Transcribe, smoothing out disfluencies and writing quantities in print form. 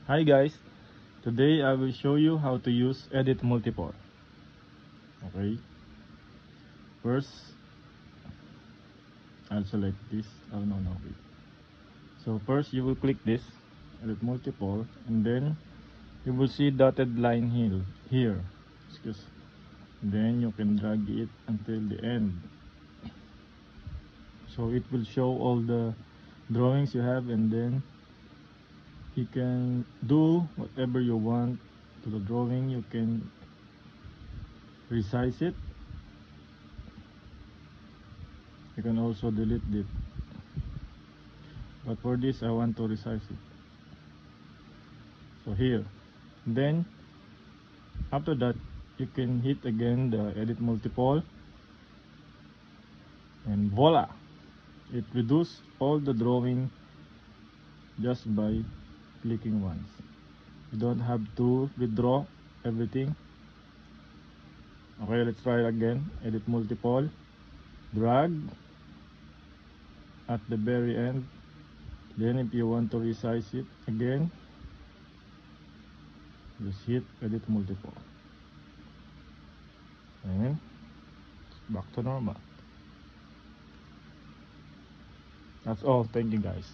Hi guys, today I will show you how to use Edit Multiple. Okay, first I'll select this. Oh no, wait. So first you will click this Edit Multiple, and then you will see dotted line here. Then you can drag it until the end. So it will show all the drawings you have, and then you can do whatever you want to the drawing. You can resize it. You can also delete it, but for this I want to resize it. So here, then after that you can hit again the Edit Multiple, and voila, it reduces all the drawing just by clicking once. You don't have to withdraw everything. Okay, let's try again. Edit Multiple, drag at the very end. Then if you want to resize it again, just hit Edit Multiple, and back to normal. That's all. Thank you guys.